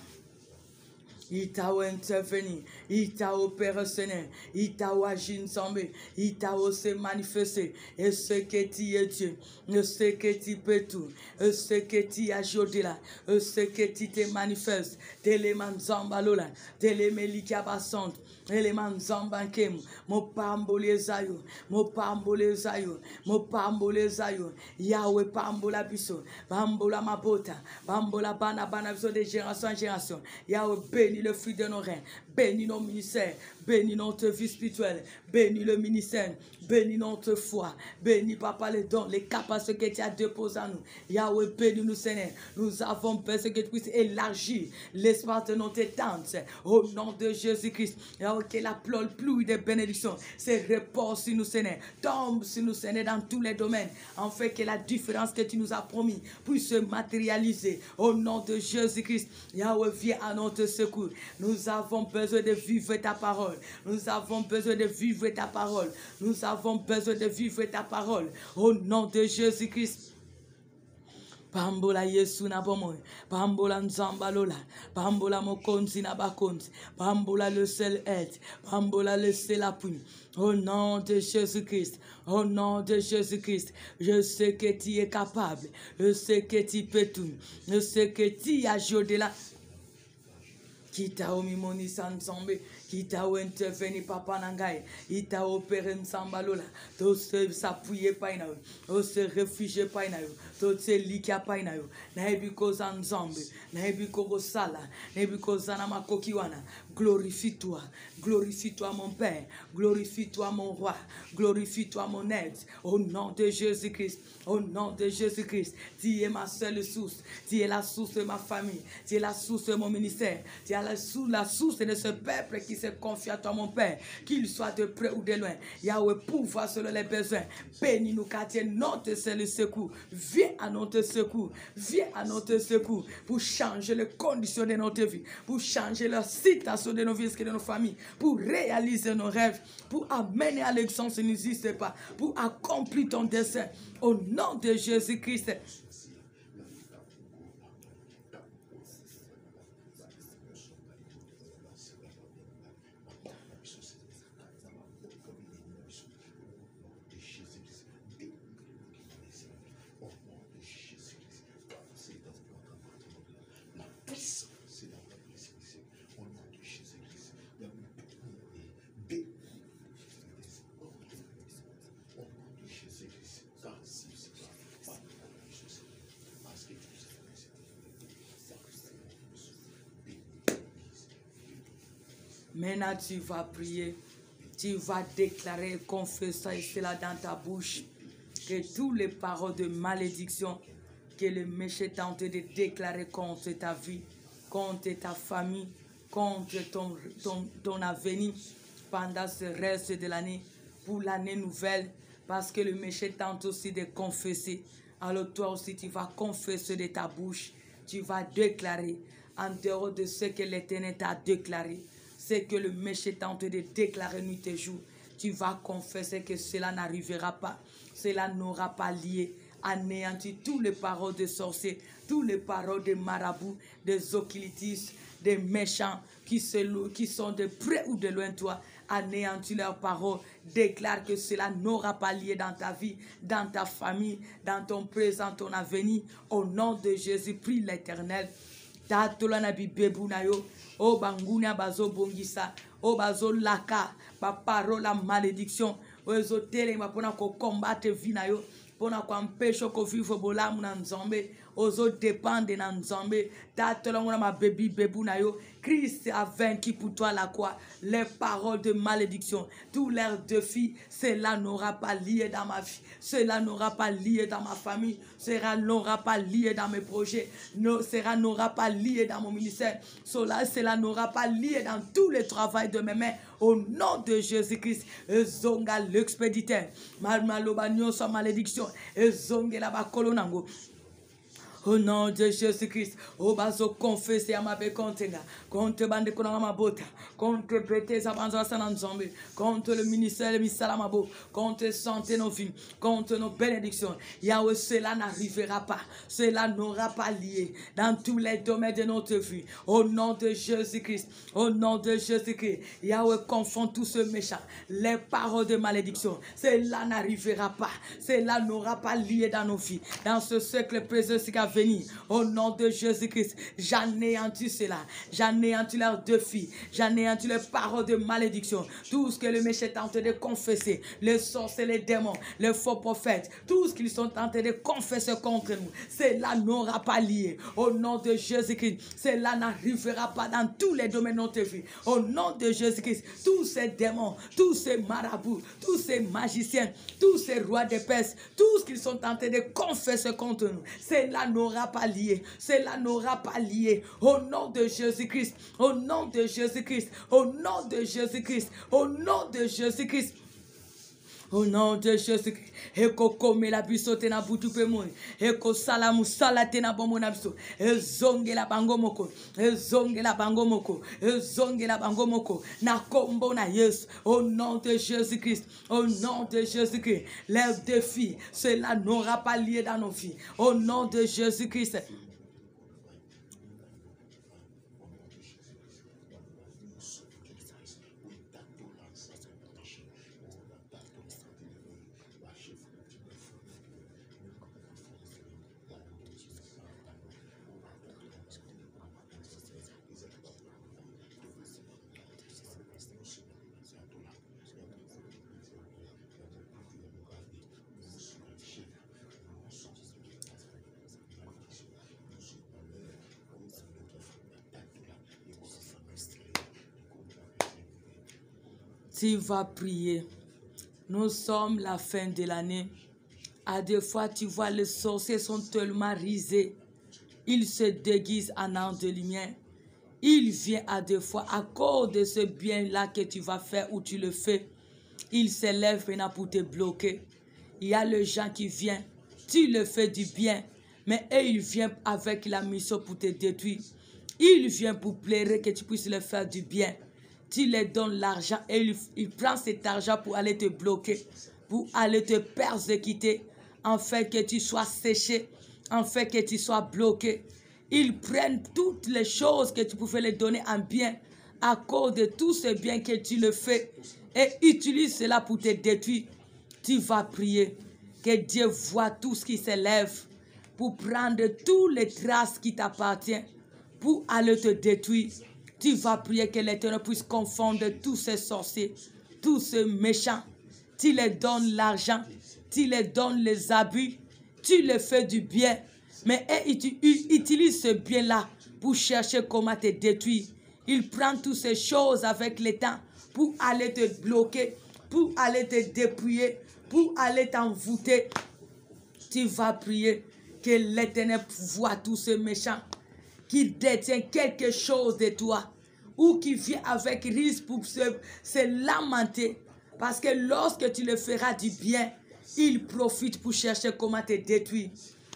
Il t'a intervenu, il t'a opérationnel, il t'a agi ensemble, il t'a aussi manifesté. Et ce que tu es Dieu, et ce que tu peux tout, et ce que tu as joué là, et ce que tu te manifestes. Téléman Zambalola, télémelika basante, téléman Zambankem, mon pambole zayo, mon pambole zayo, mon pambole zayo, Yahweh pambola biso, pambola mabota, pambola bana biso de génération en génération. Yahweh béni le fruit de nos reins, bénis nos ministères, bénis notre vie spirituelle, bénis le ministère, bénis notre foi, bénis papa les dons, les capacités que tu as déposées en nous. Yahweh bénis nous Seigneur, nous avons besoin que tu puisses élargir l'espace de notre tente au nom de Jésus-Christ. Yahweh que la pluie de bénédictions se repose sur nous Seigneur, tombe sur nous Seigneur dans tous les domaines, afin que la différence que tu nous as promis puisse se matérialiser au nom de Jésus-Christ. Yahweh viens à notre secours. Nous avons besoin de vivre ta parole. Nous avons besoin de vivre ta parole. Nous avons besoin de vivre ta parole. Au nom de Jésus-Christ. Pambola Yesu na bomoy, pambola nzambalola, pambola mokonzi na bakonzi, pambola le seul aide, pambola le seul appui. Au nom de Jésus-Christ, au nom de Jésus-Christ, je sais que tu es capable, je sais que tu peux tout, je sais que tu as joué de la. Qui t'a omis mon nzambe, qui t'a intervenu papa nangai, il t'a opéré nzambalola, to se s'appuyer pas inayo, to se réfugier pas inayo, to se likia pas inayo, na ebiko nzambe, na ebiko sala, na ebiko zana makokiwana. Glorifie-toi mon Père, glorifie-toi mon Roi, glorifie-toi mon aide, au nom de Jésus-Christ, au nom de Jésus-Christ. Tu es ma seule source, tu es la source de ma famille, tu es la source de mon ministère, tu es la source de ce peuple qui se confie à toi mon Père, qu'il soit de près ou de loin. Yahweh, pouvoir selon les besoins, bénis-nous car tu es notre seul secours. Viens à notre secours, viens à notre secours pour changer les conditions de notre vie, pour changer la situation de nos vies et de nos familles, pour réaliser nos rêves, pour amener à l'excellence qui n'existe pas, pour accomplir ton dessein. Au nom de Jésus-Christ. Maintenant, tu vas prier, tu vas déclarer, confesser cela dans ta bouche, que toutes les paroles de malédiction que le méchant tente de déclarer contre ta vie, contre ta famille, contre ton avenir pendant ce reste de l'année, pour l'année nouvelle, parce que le méchant tente aussi de confesser. Alors toi aussi, tu vas confesser de ta bouche. tu vas déclarer en dehors de ce que l'Éternel t'a déclaré, ce que le méchant tente de déclarer nuit et jour. Tu vas confesser que cela n'arrivera pas, cela n'aura pas lié, anéantir toutes les paroles de sorciers, toutes les paroles des marabouts, des occultistes, des méchants qui sont de près ou de loin de toi. Anéantis leurs paroles, déclare que cela n'aura pas lié dans ta vie, dans ta famille, dans ton présent, ton avenir. Au nom de Jésus, prie l'Éternel. Tatolana bibebunayo, o banguna bazo bongisa, o bazo laka, ba parole la malédiction, o ezotele ma pona ko combattre vinayo, pona ko empêcher ko vivre bolamu na nzambe, ozo dépendre na nzambe, tatolana ma bebi bebunayo. Christ a vaincu pour toi la croix. Les paroles de malédiction, tous leurs défis, cela n'aura pas lié dans ma vie, cela n'aura pas lié dans ma famille, cela n'aura pas lié dans mes projets, cela n'aura pas lié dans mon ministère, cela n'aura pas lié dans tout le travail de mes mains. Au nom de Jésus-Christ, Zonga l'expéditeur, Malmalobanyo sans malédiction, Zonga la bakolonango. Au nom de Jésus-Christ, au bazo confesser à ma bécontenga, contre bande konama bota, contre pété sa banza sananzombe, contre le ministère de Misalamabo, contre santé nos vies, contre nos bénédictions. Yahweh, cela n'arrivera pas, cela n'aura pas lié dans tous les domaines de notre vie. Au nom de Jésus-Christ, au nom de Jésus-Christ, Yahweh confond tous ceux méchants, les paroles de malédiction, cela n'arrivera pas, cela n'aura pas lié dans nos vies, dans ce siècle présent venir. Au nom de Jésus-Christ, j'anéantis cela, j'anéantis leurs défis, j'anéantis les paroles de malédiction, tout ce que le méchant est en train de confesser, les sorciers, les démons, les faux prophètes, tout ce qu'ils sont en train de confesser contre nous, cela n'aura pas lié. Au nom de Jésus-Christ, cela n'arrivera pas dans tous les domaines de notre vie. Au nom de Jésus-Christ, tous ces démons, tous ces marabouts, tous ces magiciens, tous ces rois de Perse, tout ce qu'ils sont en train de confesser contre nous, cela n'aura pas lié, cela n'aura pas lié. Au nom de Jésus-Christ, au nom de Jésus-Christ, au nom de Jésus-Christ, au nom de Jésus-Christ. Au nom de Jésus-Christ, eko kome la biso te na butu pe moi, eko salamu salate na bomo na biso, ezonge la bango moko, ezonge la bango moko, ezonge la bango moko, na kombo na Yesu. Au nom de Jésus-Christ, au nom de Jésus-Christ, les défis, cela n'aura pas lié dans nos vies. Au nom de Jésus-Christ. Tu vas prier. Nous sommes la fin de l'année. À des fois, tu vois, les sorciers sont tellement risés. Ils se déguisent en ange de lumière. Il vient à des fois, à cause de ce bien-là que tu vas faire ou tu le fais, il s'élève maintenant pour te bloquer. Il y a les gens qui viennent. Tu le fais du bien, mais eux, ils viennent avec la mission pour te détruire. Il vient pour plaire que tu puisses leur faire du bien. Tu leur donnes l'argent et il prend cet argent pour aller te bloquer, pour aller te persécuter, en fait que tu sois séché, en fait que tu sois bloqué. Ils prennent toutes les choses que tu pouvais leur donner en bien, à cause de tout ce bien que tu le fais, et utilise cela pour te détruire. Tu vas prier que Dieu voit tout ce qui s'élève, pour prendre toutes les traces qui t'appartiennent, pour aller te détruire. Tu vas prier que l'Éternel puisse confondre tous ces sorciers, tous ces méchants. Tu les donnes l'argent, tu les donnes les abus, tu les fais du bien. Mais tu utilises ce bien-là pour chercher comment te détruire. Il prend toutes ces choses avec le temps pour aller te bloquer, pour aller te dépouiller, pour aller t'envoûter. Tu vas prier que l'Éternel voit tous ces méchants qui détient quelque chose de toi ou qui vient avec risque pour se lamenter. Parce que lorsque tu le feras du bien, il profite pour chercher comment te détruire.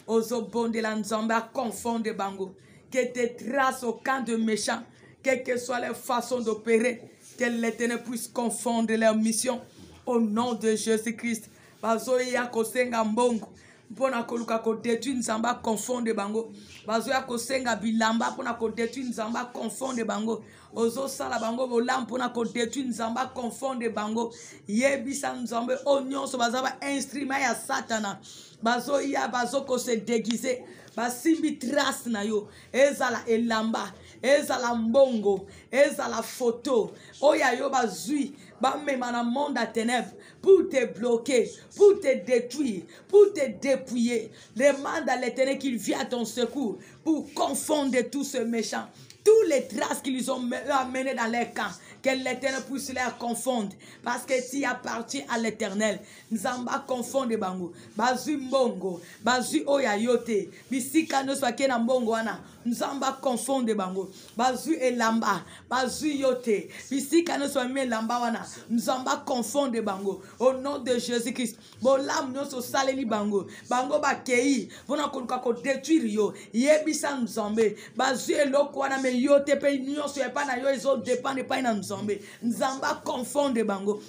Ozobonde la nzamba confonde bango. Que tes traces au camp de méchants, quelles que soient les façons d'opérer, que l'Éternel puisse confondre leurs missions. Au nom de Jésus-Christ. Bazoya kosenga mbongo. Mpona koluka ko détruire nzamba confonde bango. Bazoya kosenga bilamba mpona ko détruire nzamba confonde bango. Ozo sala bango bolam mpona ko détruire nzamba confonde bango. Yebisa nzambe onyonso bazaba instrument ya Satana. Bazoya bazoko se déguiser. Basimbi trace na yo. Ezala elamba. Ezala mbongo. Ezala photo. Oya yo bazui. Bamema na monde à ténèbres. Pour te bloquer. Pour te détruire. Pour te dépouiller. Demande à l'Éternel qu'il vienne à ton secours. Pour confondre tous ces méchants. Tous les traces qu'ils ont amenés dans leur camp. Que l'Éternel puisse les confondre. Parce que tu appartiens à l'Éternel. Nzamba confondre bango. Bazu mbongo. Bazu oyayote. Bisika no swake na mbongo wana. Nzamba confondre bango. Bazu elamba. Bazu yote. Bisika no swame lamba wana. Nzamba confondre bango. Au nom de Jésus-Christ. Bolam no so saleli bango. Bango bakei. Vona koluka ko détruire yo. Yebisa nzambe. Bazu eloko wana me yote pe nyonso epa na yo ezo dépendre pa na nzambe. Nzamba confonde bango.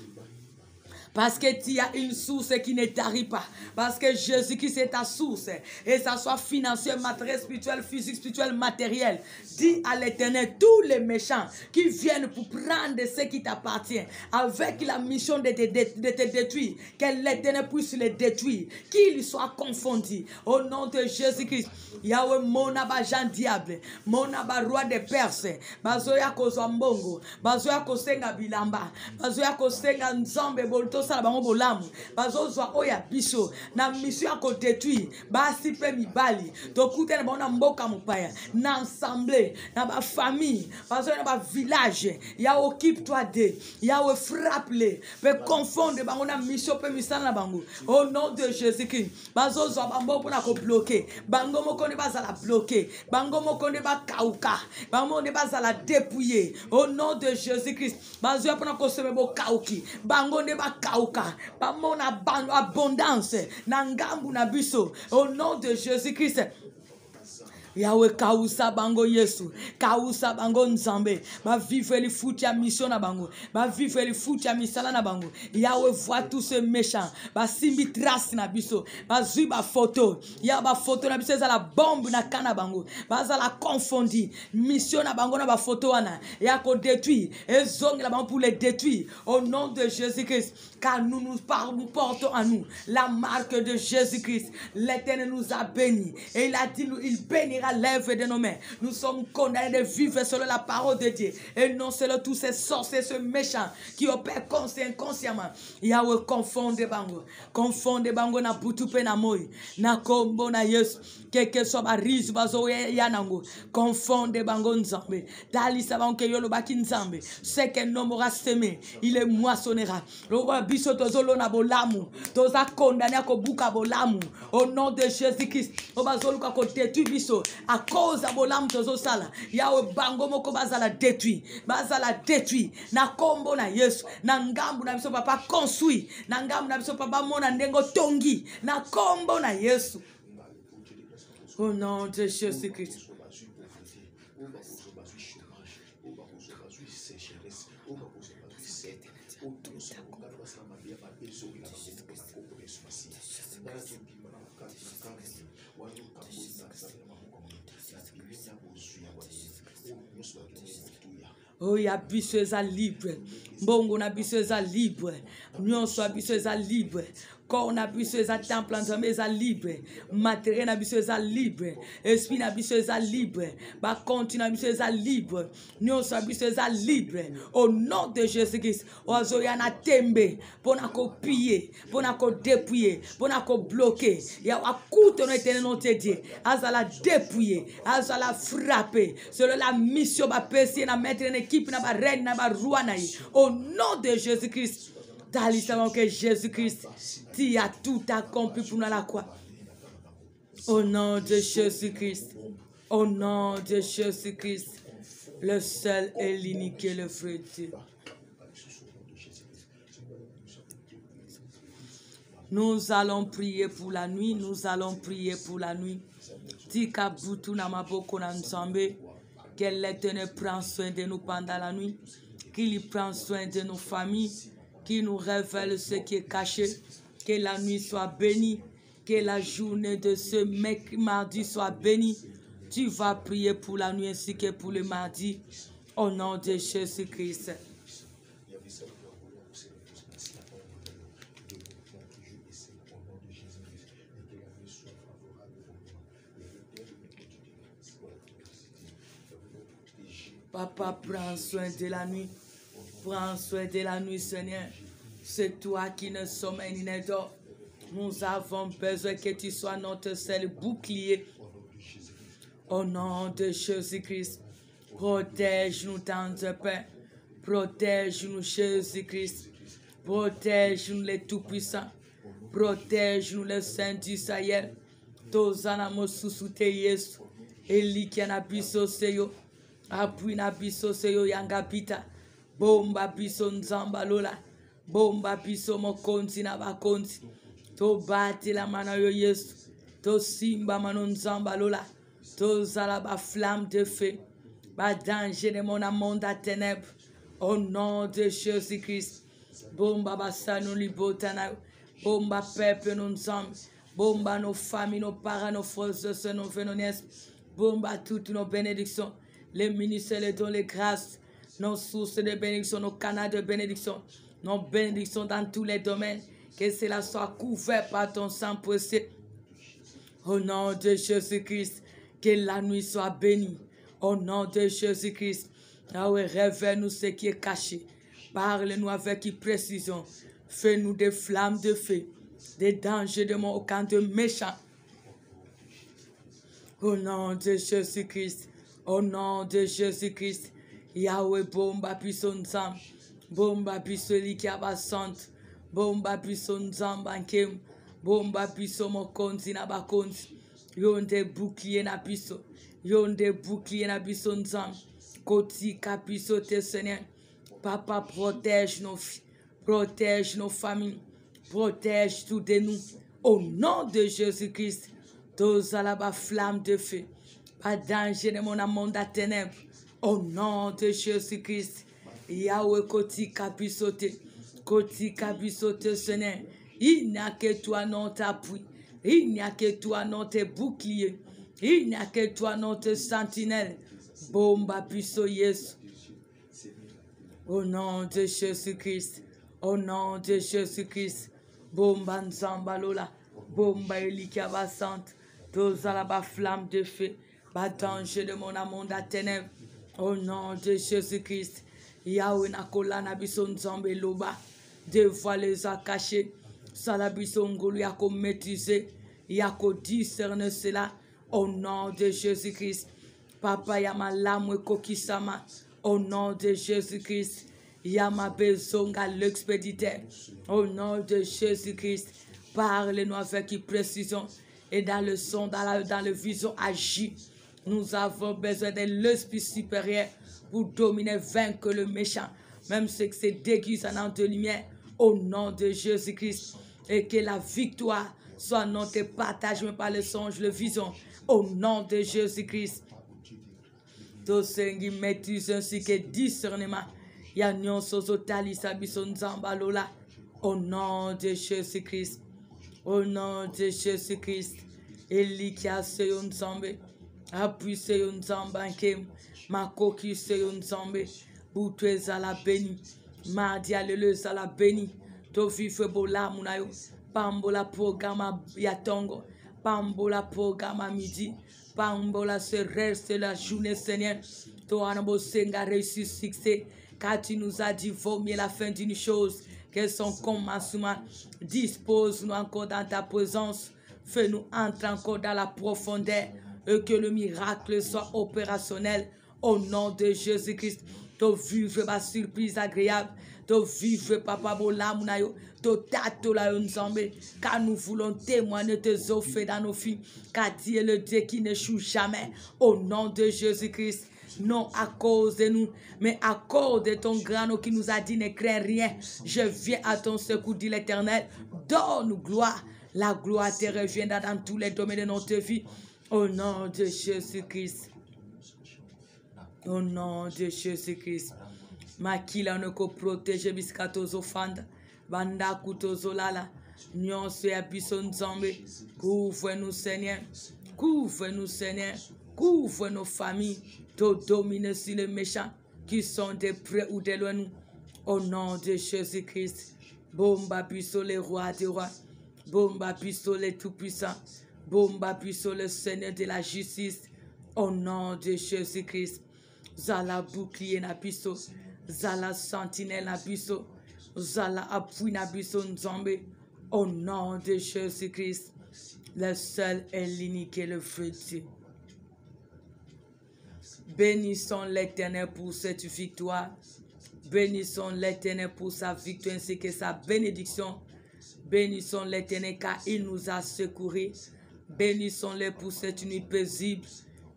Parce que tu as une source qui ne tarit pas. Parce que Jésus-Christ est ta source. Et ça soit financier, matériel, spirituel, physique, spirituel, matériel. Dis à l'Éternel, tous les méchants qui viennent pour prendre ce qui t'appartient, avec la mission de te détruire, que l'Éternel puisse les détruire, qu'ils soient confondus. Au nom de Jésus-Christ, Yahweh, mon abajan diable, mon roi de Perse, bazoya kozambongo, bazoya kosenga bilamba, bazoya kosenga nzambe bolto sala bango bolamu, bazozwa oya biso, na mission ya kodétruire, basi pe mibali, tokute na bango na mboka mopaya, na ensemble, na ba famille, bazoya na ba village, ya occupe-toi de, Yahweh frappe-les, pe confondre bango na mission pe misala na bango, au nom de Jésus-Christ, bazozwa bango pona ko bloquer, bango moko ne bazala bloquer, bango moko ne ba kauka, bango ne bazala dépouiller, au nom de Jésus-Christ, bazoya pona ko seme bo kauki, bango ne ba kauka, bango na abondance, na ngambu na biso, au nom de Jésus-Christ. Yahweh kausa bango Yesu, kausa bango nzambe, ba vivre les foot ya mission na bango, ba vivre les foot ya misala na bango. Yahweh voit tous ces méchants, ba simbi trace na biso, ba zui ba photo, ya ba photo na biso za la bombe na kana bango, ba za la confondi, mission na bango na ba photo wana, ya ko détruire, et zong la bango pour les détruire, au nom de Jésus-Christ, car nous portons à nous la marque de Jésus-Christ. L'Éternel nous a bénis, et il a dit, il bénira l'œuvre de nos mains. Nous sommes condamnés de vivre selon la parole de Dieu et non selon tous ces sorciers, ces méchants qui opèrent inconsciemment. Yahweh confonde bango na butupe na moi na kombo na Yesu quelque soit barizu bazo yanango confonde bango nzambe dalisa bango ke yolo baki nzambe ce que l'homme aura semé il est moissonnera loba biso tozolo na bolamu toza condamné ko buka bolamu au nom de Jésus-Christ obazolo ka ko détruire biso à cause de bolam tozo sala Yahweh bango moko bazala détruit na kombo na Yesu na ngambu na biso papa construit na ngambu na biso papa mona ndengo tongi na kombo na Yesu au nom de Jésus-Christ. Oh, ya biso eza libre. Mbongo na biso eza libre. Nyonso ya biso eza libre. Corps na biso eza temple nzambe eza libre. Matériel na biso eza libre. Esprit na biso eza libre. Ba compte na biso eza libre. Nyonso ya biso eza libre. Au nom de Jésus-Christ. Ozoya na tembe. Pona ko piller. Pona ko dépouiller. Pona ko bloquer. Ya wakuto no Éternel non te Dieu. Azala dépouiller. Azala frapper. Selon la mission ba pesi na mettre une équipe na ba reine na ba roi na yi. Au nom de Jésus-Christ. Savons que Jésus-Christ, tu as tout accompli pour nous à la croix. Au nom de Jésus-Christ, au nom de Jésus-Christ, le seul et l'unique, le frère Dieu. Nous allons prier pour la nuit. Nous allons prier pour la nuit. Tika butu na maboko na nzambe. Que l'Éternel prend soin de nous pendant la nuit. Qu'il prend soin de nos familles. Qu'il nous révèle ce qui est caché. Que la nuit soit bénie. Que la journée de ce mardi soit bénie. Tu vas prier pour la nuit ainsi que pour le mardi. Au nom de Jésus-Christ. Papa, prends soin de la nuit. Prends soin de la nuit, Seigneur. C'est toi qui ne sommeille ni ne dors. Nous avons besoin que tu sois notre seul bouclier. Au nom de Jésus-Christ, protège-nous dans le Père. Protège-nous, Jésus-Christ. Protège-nous, les Tout-Puissants. Protège-nous, les Saints d'Israël. Tozana mosusute Yesu. Eliki na biso seyo. Apui na biso seyo yangapita. Bomba biso nzamba lola. Bomba biso mokonzi na bakonzi. To bati la mana yo Yesu. To simba mano nzamba lola. To zala ba flamme de feu. Ba danger de mon monde à ténèbres. Au nom de Jésus-Christ. Bomba basano libotana. Bomba peuple nous nzamba. Bomba nos familles, nos parents, nos frères, nos frères, nos nièces. Bomba toutes nos bénédictions. Les ministères, les dons, les grâces. Nos sources de bénédiction, nos canaux de bénédiction. Nos bénédictions dans tous les domaines. Que cela soit couvert par ton sang précieux. Au nom de Jésus-Christ. Que la nuit soit bénie. Au nom de Jésus-Christ. Yahweh, révèle-nous ce qui est caché. Parle-nous avec précision. Fais-nous des flammes de feu. Des dangers de mon camp de méchants. Au nom de Jésus-Christ. Au nom de Jésus-Christ. Yahweh, bomba puissant nzam. Bomba puissant likiabasante. Bomba puissant nzam bankem. Bomba puissant mokonzi na bakonzi. Yonde bouclier na biso. Yonde bouclier na biso nzam. Koti kapiso te Seigneur. Papa, protège nos filles. Protège nos familles. Protège tout de nous. Au nom de Jésus-Christ. Tous à la bas flamme de feu. Pas danger de mon monde à ténèbres. Au nom de Jésus-Christ. Yahweh koti kapisote. Koti kapisote Seigneur. Il n'y a que toi notre appui. Il n'y a que toi notre bouclier. Il n'y a que toi notre sentinelle. Bomba puissant Yesu. Au nom de Jésus-Christ. Au nom de Jésus-Christ. Bomba nzamba lola. Bomba elikiabasante. Tous à la bas flamme de feu. Pas danger de mon monde à ténèbres. Au nom de Jésus-Christ. Yahweh nakola na biso nzambe loba. Dévoile les a cachés. Salabiso ngolu yako maîtriser. Yako discerner cela. Au nom de Jésus-Christ. Papa yama lamwe kokisama. Au nom de Jésus-Christ. Yama bezonga l'expéditeur. Au nom de Jésus-Christ. Parle-nous avec précision. Et dans le son, dans le vision agit. Nous avons besoin de l'esprit supérieur pour dominer, vaincre le méchant. Même ce que c'est déguisé en de lumière. Au nom de Jésus-Christ. Et que la victoire soit notre partage, mais par le songe, le vision. Au nom de Jésus-Christ. Tous ceux qui maîtrisent ainsi que discernement. Yanyon sozo tali sabison zambalola. Au nom de Jésus-Christ. Au nom de Jésus-Christ. Elikia seyon zambe. Apui seyon zambankem. Makoki seyon zambe. Boutouez à la béni. Mardi alléluia à la béni. To vive bola munayo. Pambola programme yatongo. Pambola programme midi. Pambola se reste la journée Seigneur. Toi anabo senga réussi succès. Car tu nous as dit vaut mieux la fin d'une chose que son commencement. Dispose-nous encore dans ta présence. Fais-nous entrer encore dans la profondeur. Et que le miracle soit opérationnel. Au nom de Jésus-Christ. To vivre ma surprise agréable. To vivre papa bolamunayo. To tato la nzambe. Car nous voulons témoigner tes offres dans nos filles. Car Dieu est le Dieu qui n'échoue jamais. Au nom de Jésus-Christ. non à cause de nous, mais à cause de ton grand nom qui nous a dit ne crains rien. Je viens à ton secours, dit l'Éternel. Donne-nous gloire. La gloire te reviendra dans tous les domaines de notre vie. Au nom de Jésus-Christ. Au nom de Jésus-Christ. Makila ne ko protège biskato zofanda. Banda kutozo lala. Nyonso ya biso nzambe. Couvre-nous, Seigneur. Couvre-nous, Seigneur. Couvre nos familles. Te domine sur les méchants qui sont de près ou de loin nous. Au nom de Jésus-Christ. Bomba biso les rois des rois. Bomba biso les tout-puissants. Bomba biso le Seigneur de la justice. Au nom de Jésus-Christ. Zala bouclier na biso. Zala sentinelle na biso. Zala appui na biso nzambe. Au nom de Jésus-Christ. Le seul et l'unique et le vrai Dieu. Bénissons l'Éternel pour cette victoire. Bénissons l'Éternel pour sa victoire ainsi que sa bénédiction. Bénissons l'Éternel car il nous a secourus. Bénissons-le pour cette nuit paisible.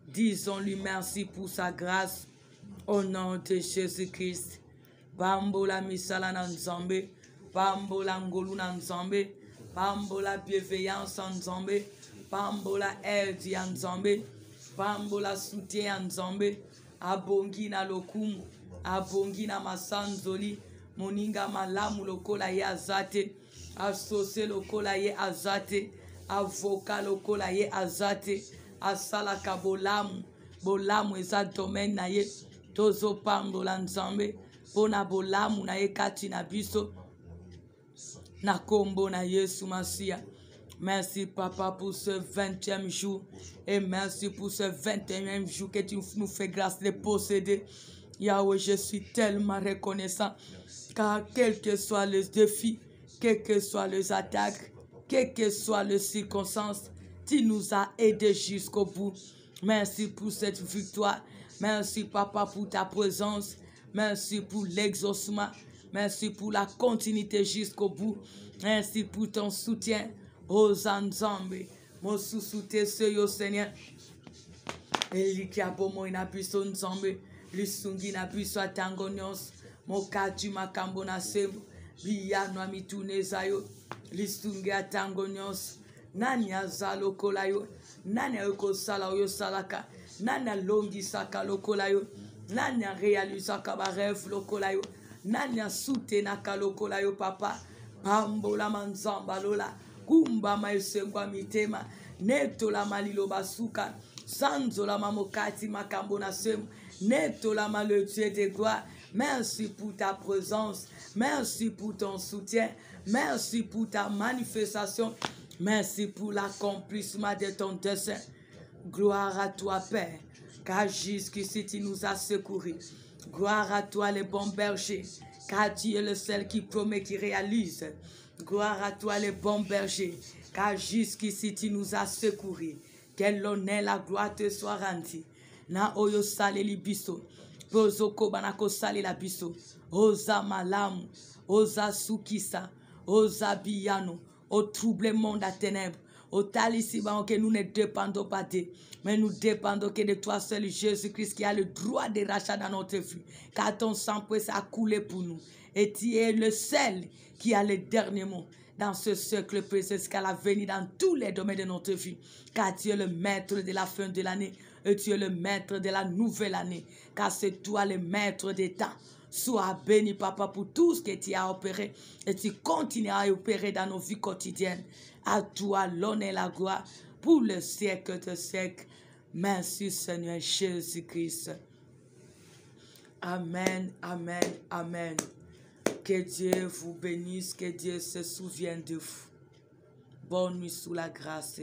Disons-lui merci pour sa grâce. Au nom de Jésus-Christ. Bambola misala na nzambe. Bambola ngolu na nzambe. Bambola bienveillance en nzambe. Bambola aide ya nzambe. Bambola soutien ya nzambe. Abongi na lokumu. Abongi na masanzoli. Moninga malamu lokola ye azate. Asose lokola ye azate. Avoka lokola ye azate. Asalaka bolamu. Bolamu eza domaine na ye. Tozo pambola nzambe. Pona bolamu na ye kati na biso. Na kombo na Yesu Masia. Merci papa pour ce 20e jour. Et merci pour ce 21e jour que tu nous fais grâce de posséder. Yahweh, je suis tellement reconnaissant. Car quels que soient les défis, quelles que soient les attaques, quelles que soient les circonstances, tu nous as aidés jusqu'au bout. Merci pour cette victoire. Merci papa pour ta présence. Merci pour l'exaucement. Merci pour la continuité jusqu'au bout. Merci pour ton soutien. Ozanzambe. Mon sous-soutien, c'est Seigneur. Elikia bomo ina biso nzambe. Lisungi na biso atangonyos. Mokatu makambo na semu. Biyano amitune zayo. Lisungi atangonyos. Nani azalo kolayo. Nani ayoko sala oyo salaka. Nani alongi saka lokolayo. Nani realizaka ba rêve lokolayo. Nani soutenaka lokolayo papa. Pambola manzamba lola. Kumba maisengwa mitema. Neto la malilo basuka. Sanzo la mamokati makambo na semu. Neto la le Dieu de gloire. Merci pour ta présence. Merci pour ton soutien. Merci pour ta manifestation. Merci pour l'accomplissement de ton dessein. Gloire à toi, Père, car jusqu'ici tu nous as secourus. Gloire à toi, le bon berger, car tu es le seul qui promet, qui réalise. Gloire à toi, le bon berger, car jusqu'ici tu nous as secourus. Que l'honneur, la gloire te soit rendue. Na oyo sale li biso, pozoko banako sale la biso. Oza malamu, oza sukisa, oza biyano, au troublement de la ténèbre. Au talisman que nous ne dépendons pas de, mais nous dépendons que de toi seul, Jésus-Christ, qui a le droit de rachat dans notre vie. Car ton sang a coulé pour nous. Et tu es le seul qui a le dernier mot dans ce siècle précieux jusqu'à la venue dans tous les domaines de notre vie. Car tu es le maître de la fin de l'année et tu es le maître de la nouvelle année. Car c'est toi le maître des temps. Sois béni, papa, pour tout ce que tu as opéré et tu continueras à opérer dans nos vies quotidiennes. À toi l'honneur et la gloire pour le siècle de siècle. Merci, Seigneur Jésus-Christ. Amen, amen, amen. Que Dieu vous bénisse, que Dieu se souvienne de vous. Bonne nuit sous la grâce.